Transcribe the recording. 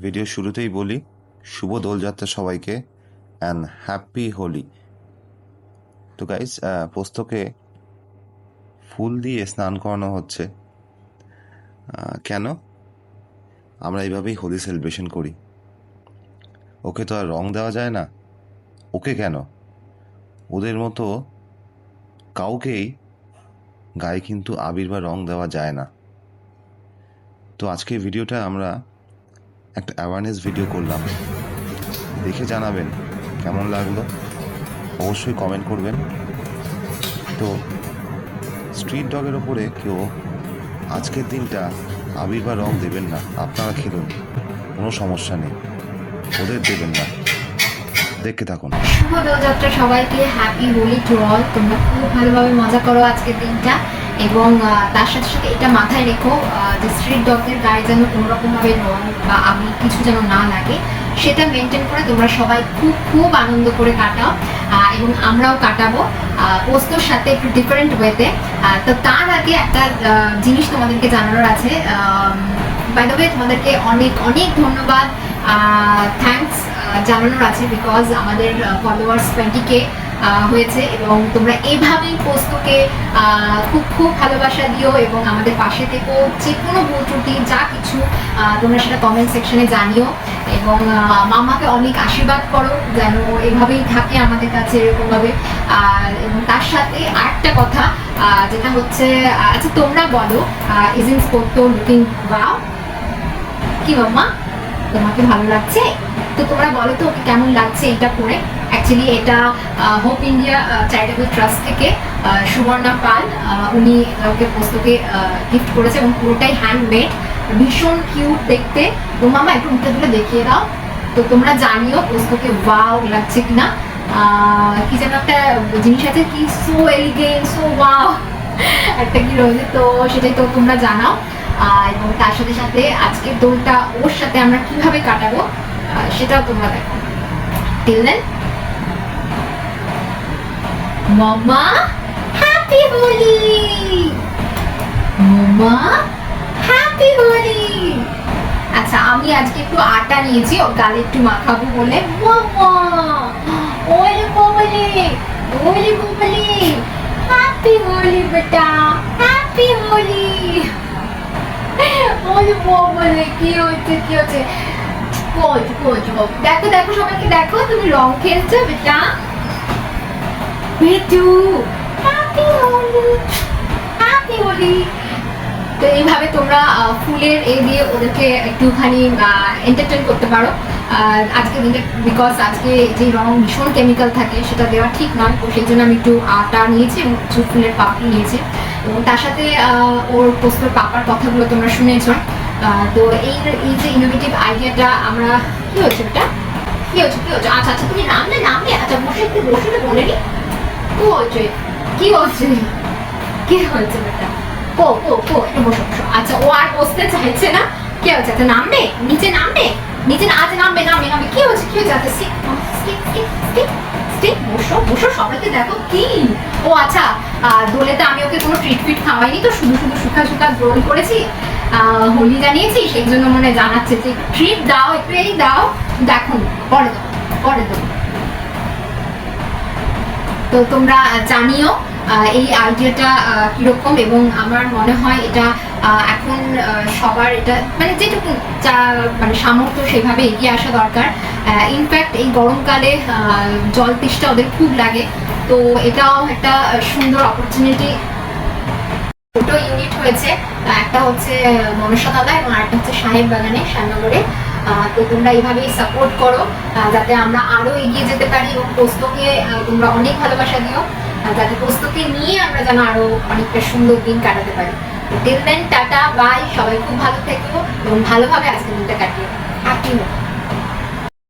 Video শুরুতেই বলি শুভ দোলযাত্রা সবাইকে অ্যান্ড হ্যাপি হোলি। তো গাইস, পোস্তকে ফুল দিয়ে স্নান করানো হচ্ছে। কেন? আমরা এইভাবেই হোলি সেলিব্রেশন করি। ওকে তো আর রং দেওয়া যায় না। ওকে কেন, ওদের মতো কাউকেই গায়ে কিন্তু আবির বা রং দেওয়া যায় না। তো আজকের ভিডিওটা আমরা একটা অ্যাওয়ারনেস ভিডিও করলাম, দেখে জানাবেন কেমন লাগলো, অবশ্যই কমেন্ট করবেন। তো স্ট্রিট ডগের ওপরে কেউ আজকের দিনটা আবির বা রং দেবেন না। আপনারা খেলুন, কোনো সমস্যা নেই, ওদের দেবেন না। দেখতে থাকুন। শুভ দোলযাত্রা সবাইকে, হ্যাপি হোলি টু অল। তোমরা খুব ভালোভাবে মজা করো আজকের দিনটা, এবং তার সাথে সাথে এটা মাথায় রেখো যে স্ট্রিট ডগদের গায়ে যেন কোনোরকমভাবে রং বা আমি কিছু যেন না লাগে, সেটা মেনটেন করে তোমরা সবাই খুব খুব আনন্দ করে কাটাও, এবং আমরাও কাটাবো পোস্তর সাথে একটু ডিফারেন্ট ওয়েতে। তো তার আগে একটা জিনিস তোমাদেরকে জানানোর আছে। বাই দ্য ওয়ে, তোমাদেরকে অনেক অনেক ধন্যবাদ, থ্যাঙ্কস জানানোর আছে, বিকজ আমাদের ফলোয়ার্স 20K হয়েছে, এবং তোমরা এভাবেই পোস্তকে খুব খুব ভালোবাসা দিও এবং আমাদের পাশে থেকো। যে কোনো ভুল ত্রুটি যা কিছু তোমরা সেটা কমেন্ট সেকশনে জানিও, এবং মামাকে অনেক আশীর্বাদ করো যেন এভাবেই থাকে আমাদের কাছে এরকমভাবে। এবং তার সাথে আরেকটা কথা যেটা হচ্ছে, আচ্ছা তোমরা বলো, ইজিন্স পোস্ত লুকিং ওয়াও, কি মাম্মা তোমাকে ভালো লাগছে? তো তোমরা বলো তো ওকে কেমন লাগছে এটা পরে। অ্যাকচুয়ালি এটা হোপ ইন্ডিয়া চ্যারিটেবল ট্রাস্ট থেকে সুবর্ণা পাল উনি ওকে পোস্তকে গিফট করেছে, এবং পুরোটাই হ্যান্ডমেড, ভীষণ কিউট দেখতে। তো মামা একটু উঠে তুলে দেখিয়ে দাও। তো তোমরা জানিও পোস্তকে ওয়াও লাগছে কিনা। কি যেন একটা জিনিস আছে, কি সো এলিগেন্ট, সো ওয়াও একটা কি রয়েছে, তো সেটাই তো তোমরা জানাও। এবং তার সাথে সাথে আজকের দোলটা ওর সাথে আমরা কিভাবে কাটাবো সেটাও তোমরা দেখো। টিল দেন, মামা হ্যাপি হোলি, মামা হ্যাপি হোলি। আচ্ছা, আমি আজকে একটু আটা নিয়েছি ওর গালে একটু মাখাবো বলে। মামা ওলে বলে, ওলে বলে হ্যাপি হোলি বেটা, হ্যাপি হোলি। ওলে বলে কি হচ্ছে, কি হচ্ছে, দেখো দেখো, সবাইকে দেখো, তুমি রং খেলছো বেটা, বেটু হ্যাপি হোলি, হ্যাপি হোলি। তো এইভাবে তোমরা ফুলের এ দিয়ে ওদেরকে একটুখানি এন্টারটেন করতে পারো আজকে দিনে, বিকজ আজকে যে রং ভীষণ কেমিক্যাল থাকে সেটা দেওয়া ঠিক নয়। তো সেই জন্য আমি একটু আটা নিয়েছি এবং কিছু ফুলের পাপড়ি নিয়েছি, এবং তার সাথে ওর পোস্তর পাপার কথাগুলো তোমরা শুনেছ। তো এই যে ইনোভেটিভ আইডিয়াটা আমরা, কি হচ্ছে এটা, কি হচ্ছে, কি হচ্ছে, আচ্ছা আচ্ছা তুমি নামলে, আচ্ছা বসে একটু বসে বলে নি, কি হচ্ছে, কি হচ্ছে, কি হচ্ছে বেটা, ও ও ও এটা বসো বসো। আচ্ছা ও আর বসতে চাইছে না, কি হচ্ছে, আচ্ছা নামবে, নিচে নামবে, নিচে না, আচ্ছা নামবে নামবে নামবে, কি হচ্ছে, কি হচ্ছে, আচ্ছা stick stick stick stick stick, বসো বসো, সবাইকে দেখো কি। ও আচ্ছা, দোলেতে আমি ওকে কোনো ট্রিট ফিট খাওয়াইনি, তো শুধু শুধু শুকা শুকা দোল করেছি, হোলি জানিয়েছি, সেই জন্য মনে জানাচ্ছে যে ট্রিট দাও, একটু এই দাও, দেখো পরে দেবো, পরে দেবো। তো তোমরা জানিও এই আইডিয়াটা কিরকম, এবং আমার মনে হয় এটা এখন সবার এটা মানে যেটুকু যা মানে সামর্থ্য সেভাবে এগিয়ে আসা দরকার। ইনফ্যাক্ট এই গরমকালে জল তেষ্টা ওদের খুব লাগে, তো এটাও একটা সুন্দর অপরচুনিটি। দুটো ইউনিট হয়েছে, একটা হচ্ছে মনসাতলা এবং আরেকটা হচ্ছে সাহেব বাগানে, শ্যামনগরে। তো তোমরা এইভাবেই সাপোর্ট করো যাতে আমরা আরো এগিয়ে যেতে পারি, এবং পোস্তকে তোমরা অনেক ভালোবাসা দিও যাতে পোস্তকে নিয়ে আমরা যেন আরো অনেকটা সুন্দর দিন কাটাতে পারি। টিল দেন, টাটা বাই, সবাই খুব ভালো থেকো এবং ভালোভাবে আজকের দিনটা কাটিয়ে হ্যাপি হোক।